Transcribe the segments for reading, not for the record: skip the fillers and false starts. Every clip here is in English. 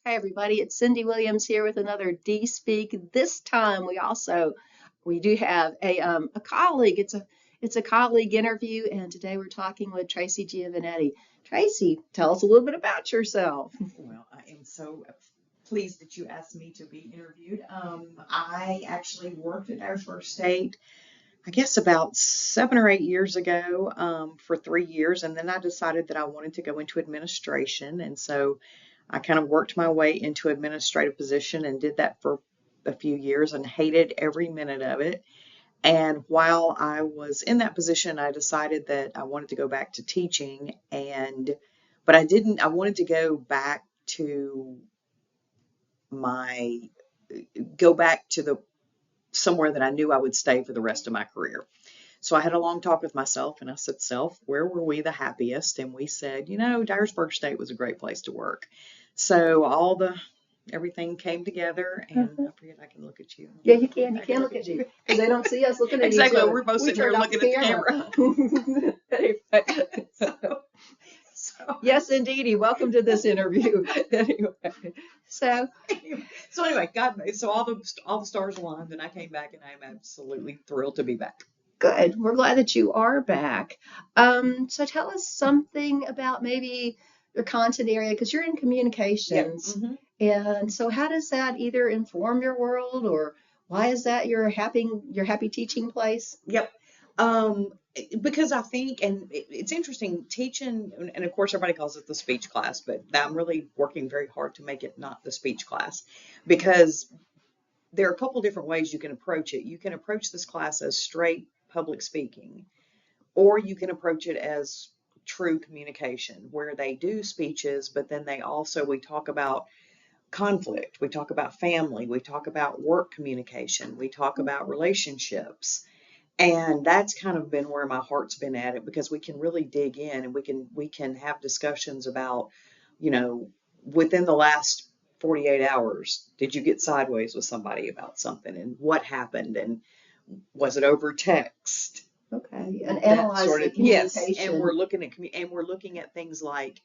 Hi everybody, it's Cindy Williams here with another DSpeak. This time we do have a colleague. It's a colleague interview, and today we're talking with Tracy Giovanetti. Tracy, tell us a little bit about yourself. Well, I am so pleased that you asked me to be interviewed. I actually worked at DSpeak State, I guess about 7 or 8 years ago, for 3 years, and then I decided that I wanted to go into administration, and so I kind of worked my way into administrative position and did that for a few years and hated every minute of it. And while I was in that position, I decided that I wanted to go back to teaching, but I didn't. I wanted to to my go back to the somewhere that I knew I would stay for the rest of my career. So I had a long talk with myself and I said, Self, where were we the happiest? And we said, Dyersburg State was a great place to work. So everything came together, and I forget I can look at you. Yeah, you can. You can look at you because they don't see us looking at each other. Exactly. We're both sitting here looking at the camera. Yes, indeedy. Welcome to this interview. Anyway, so anyway, so all the stars aligned, and I came back, and I am absolutely thrilled to be back. Good. We're glad that you are back. So tell us something about maybe your content area because you're in communications. Yeah. Mm-hmm. And so how does that either inform your world or why is that your happy teaching place? Yep. Because I think, and it's interesting, teaching, and of course everybody calls it the speech class, but I'm really working very hard to make it not the speech class, because there are a couple different ways you can approach it. You can approach this class as straight public speaking, or you can approach it as true communication, where they do speeches, but then we talk about conflict, we talk about family, we talk about work communication, we talk about relationships. And that's kind of been where my heart's been at it, because we can really dig in and we can have discussions about, within the last 48 hours, did you get sideways with somebody about something, and what happened, and was it over text? Okay, and analyze the communication. Yes, and we're looking at things like,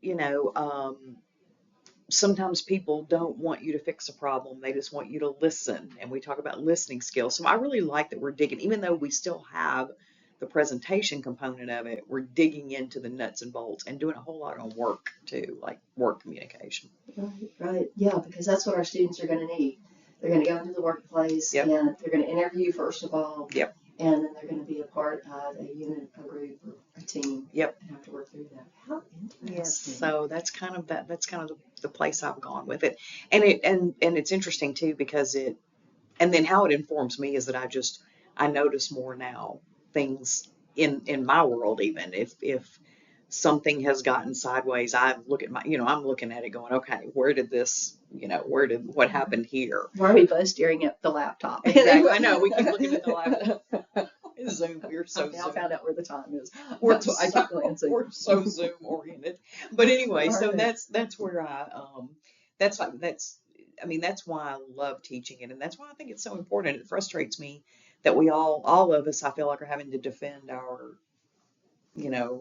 you know, sometimes people don't want you to fix a problem. They just want you to listen. And we talk about listening skills. So I really like that we're digging, even though we still have the presentation component of it, we're digging into the nuts and bolts and doing a whole lot on work too, like work communication. Right. Yeah, because that's what our students are going to need. They're going to go into the workplace. Yep. And they're going to interview first of all. Yep. And then they're going to be a part of a unit, a group, or a team. Yep. And have to work through that. How interesting. Yes. So that's kind of the place I've gone with it. And it's interesting too, because and then how it informs me is that I notice more now things in my world. Even if something has gotten sideways, I look at I'm looking at it going, okay, what happened here? Why are we both staring at the laptop? Exactly. I know, we keep looking at the laptop. Zoom, we're so okay, Zoom. I found out where the time is. We're so Zoom oriented. But anyway, so that's where that's why I love teaching it, and that's why I think it's so important. It frustrates me that we all of us, I feel like, are having to defend our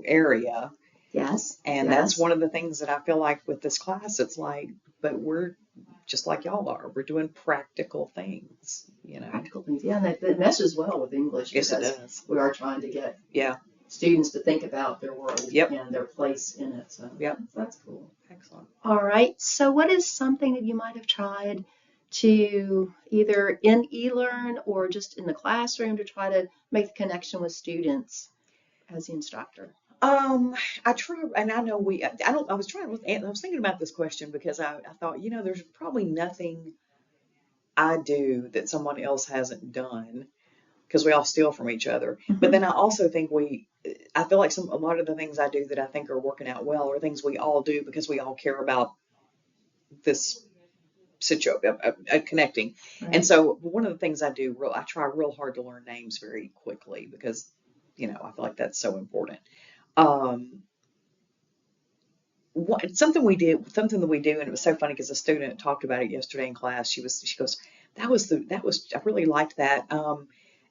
area. Yes. And that's one of the things that I feel like with this class, it's like, but we're just like y'all are. We're doing practical things, Practical things, yeah, and that meshes well with English. Yes, it does. We are trying to get students to think about their world and their place in it. So that's cool. Excellent. All right. So what is something that you might have tried to either in eLearn or just in the classroom to try to make the connection with students as the instructor? I try, and I know I was thinking about this question because I thought, there's probably nothing I do that someone else hasn't done, because we all steal from each other. Mm-hmm. But then I also think I feel like a lot of the things I do that I think are working out well are things we all do because we all care about this situation, connecting. Right. And so one of the things I do, I try real hard to learn names very quickly because, I feel like that's so important. Something that we do, and it was so funny because a student talked about it yesterday in class. She goes, I really liked that.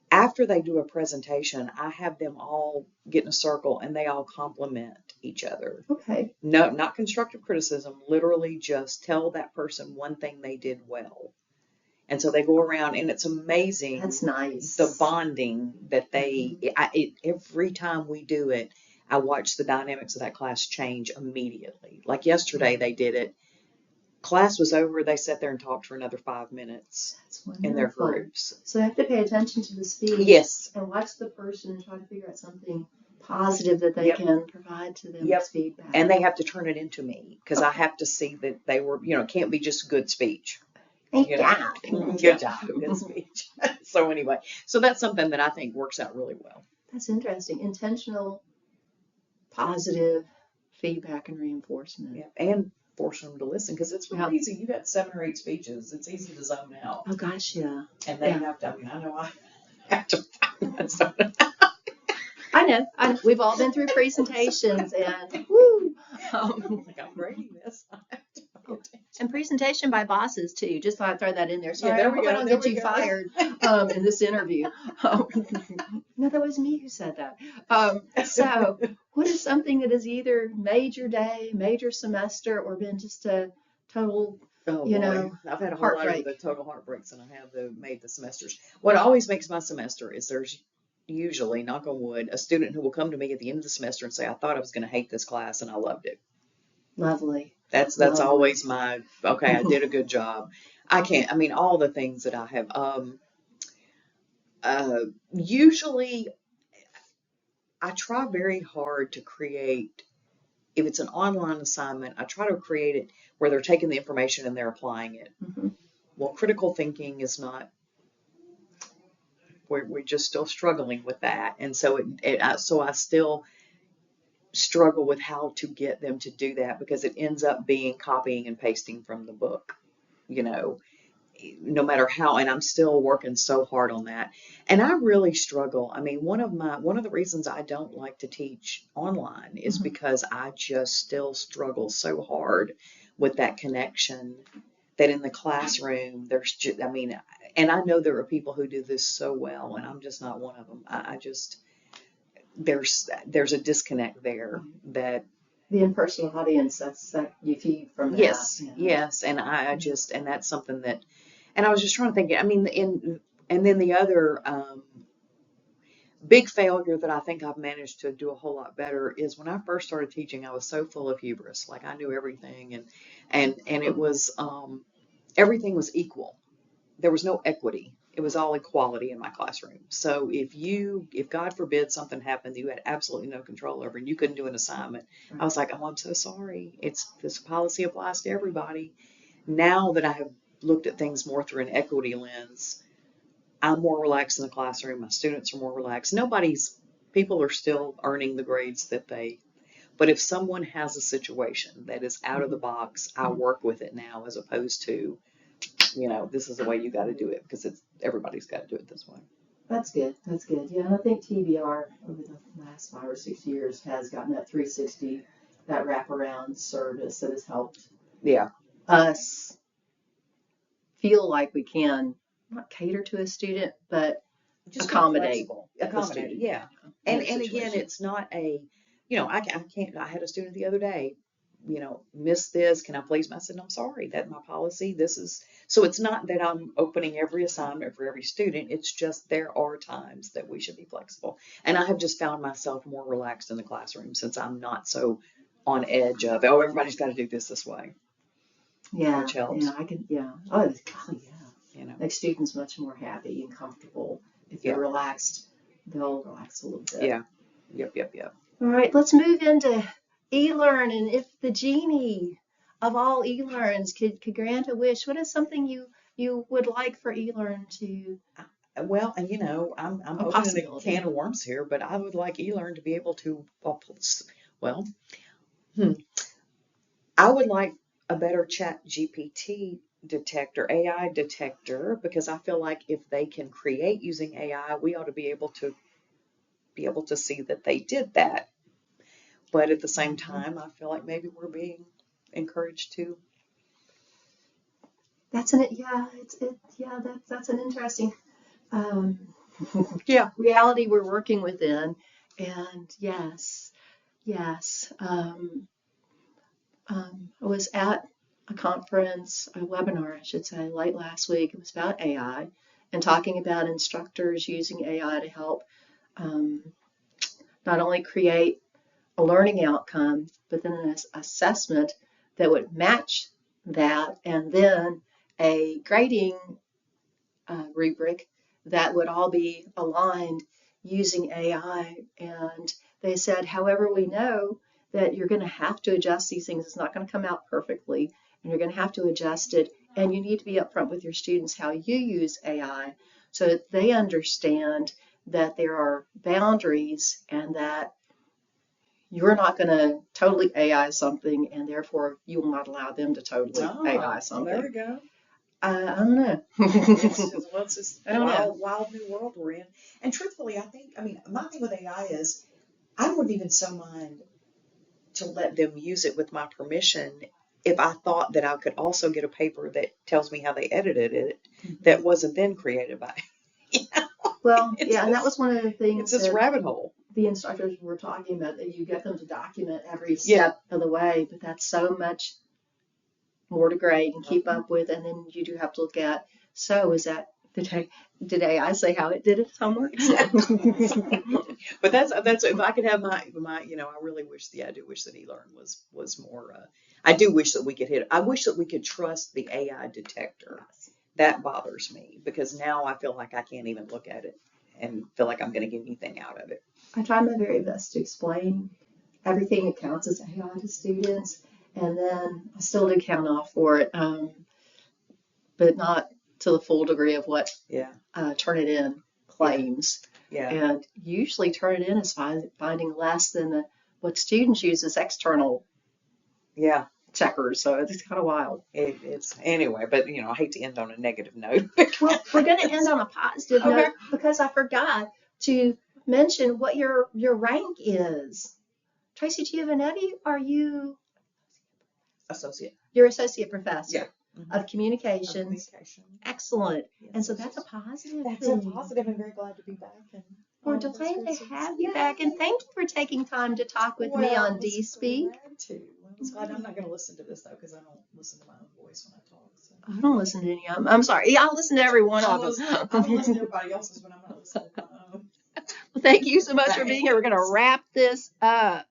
After they do a presentation, I have them all get in a circle and they all compliment each other. Okay. No, not constructive criticism, literally just tell that person one thing they did well. And so they go around, and it's amazing. That's nice. The bonding that every time we do it, I watch the dynamics of that class change immediately. Like yesterday, they did it. Class was over. They sat there and talked for another 5 minutes in their groups. So I have to pay attention to the speech. Yes. And watch the person and try to figure out something positive that they can provide to them as feedback. And they have to turn it into me, because I have to see that they were, it can't be just good speech. Good job, good speech. So anyway, so that's something that I think works out really well. That's interesting. Intentional, positive feedback and reinforcement. Yeah, and forcing them to listen, because it's real easy. You got 7 or 8 speeches. It's easy to zone out. Oh gosh, yeah. And they have to. I mean, I know I have to find that stuff. I know. We've all been through presentations, and woo. I'm grading this. And presentation by bosses too. Just thought I'd throw that in there. Sorry, there I we hope go. I don't There get we you go. fired in this interview. No, that was me who said that. So, what is something that is either major day, major semester, or been just a total, I've had a whole lot heartbreak. of the total heartbreaks than I have made the semesters. What always makes my semester is there's usually, knock on wood, a student who will come to me at the end of the semester and say, I thought I was going to hate this class and I loved it. Lovely. That's Lovely. always my, okay, I did a good job. All the things that I have, usually I try very hard to create, if it's an online assignment, I try to create it where they're taking the information and they're applying it. Mm-hmm. Well, critical thinking is not, we're just still struggling with that. And so so I still struggle with how to get them to do that, because it ends up being copying and pasting from the book, no matter how, and I'm still working so hard on that. And I really struggle. I mean, one of the reasons I don't like to teach online is because I just still struggle so hard with that connection, that in the classroom, there's just, and I know there are people who do this so well, and I'm just not one of them. I just, there's a disconnect there that the in-person audience, that you feed from that. Yes. And and that's something that, and I was just trying to think, and then the other big failure that I think I've managed to do a whole lot better is when I first started teaching, I was so full of hubris. Like I knew everything, and it was, everything was equal. There was no equity. It was all equality in my classroom. So if God forbid something happened that you had absolutely no control over and you couldn't do an assignment, I was like, oh, I'm so sorry. This policy applies to everybody. Now that I have looked at things more through an equity lens, I'm more relaxed in the classroom. My students are more relaxed. People are still earning the grades but if someone has a situation that is out of the box, I work with it now, as opposed to, this is the way you got to do it, because everybody's got to do it this way. That's good. That's good. Yeah, and I think TBR over the last 5 or 6 years has gotten that 360, that wraparound service that has helped us feel like we can not cater to a student, but just accommodate. Yeah. And again, it's not I had a student the other day, miss this, can I please? I said, I'm sorry, that's my policy. So it's not that I'm opening every assignment for every student. It's just there are times that we should be flexible. And I have just found myself more relaxed in the classroom since I'm not so on edge of, everybody's got to do this way. Yeah. Which helps. Yeah. Oh, yeah. Makes students much more happy and comfortable. If they're relaxed, they'll relax a little bit. Yeah. Yep. All right, let's move into eLearn. And if the genie of all eLearns could grant a wish, what is something you would like for eLearn to? Well, and I'm opening a can of worms here, but I would like eLearn to be able to, I would like a better Chat GPT detector, AI detector, because I feel like if they can create using AI, we ought to be able to see that they did that. But at the same time, I feel like maybe we're being encouraged to. That's an interesting reality we're working within. And yes, Yes. I was at a conference, a webinar, I should say, late last week. It was about AI and talking about instructors using AI to help um, not only create a learning outcome, but then an assessment that would match that, and then a grading rubric that would all be aligned using AI. And they said, however, we know that you're going to have to adjust these things. It's not going to come out perfectly, and you're going to have to adjust it. And you need to be upfront with your students how you use AI so that they understand that there are boundaries and that you're not going to totally AI something, and therefore you will not allow them to totally AI Well, something. there we go. I don't know. It's just I don't know. wild new world we're in. And truthfully, I mean, my thing with AI is I wouldn't even so mind to let them use it with my permission if I thought that I could also get a paper that tells me how they edited it that wasn't then created by. Well, It's yeah, and that this- was one of the things It's this that rabbit hole. the instructors were talking about, that you get them to document every step of the way, but that's so much more to grade and keep up with, and then you do have to look at, so is that, did AI say how it did its homework? But that's if I could have my I really wish I do wish that eLearn was more I do wish that we could I wish that we could trust the AI detector. That bothers me because now I feel like I can't even look at it and feel like I'm going to get anything out of it. I try my very best to explain everything that counts as AI to students, and then I still do count off for it, but not to the full degree of what Turnitin claims. Yeah. And usually Turnitin is finding less than what students use as external checkers, so it's kind of wild. It's anyway, but I hate to end on a negative note. Well, we're going to end on a positive note because I forgot to mention what your rank is. Tracy Giovanetti, are you associate? You're associate professor. Yeah. Of communications. Excellent. Yes, and so that's a positive That's thing. a positive. I'm very glad to be back. And we're delighted to have you back, and thank you for taking time to talk with me on DSpeak. I was glad. I'm not going to listen to this though because I don't listen to my own voice when I talk. So. I don't listen to any of them. I'm sorry. Yeah, I'll listen to every one of them. I'll listen to everybody else's, but I'm not listening to my own. Well, thank you so much for being here. We're going to wrap this up.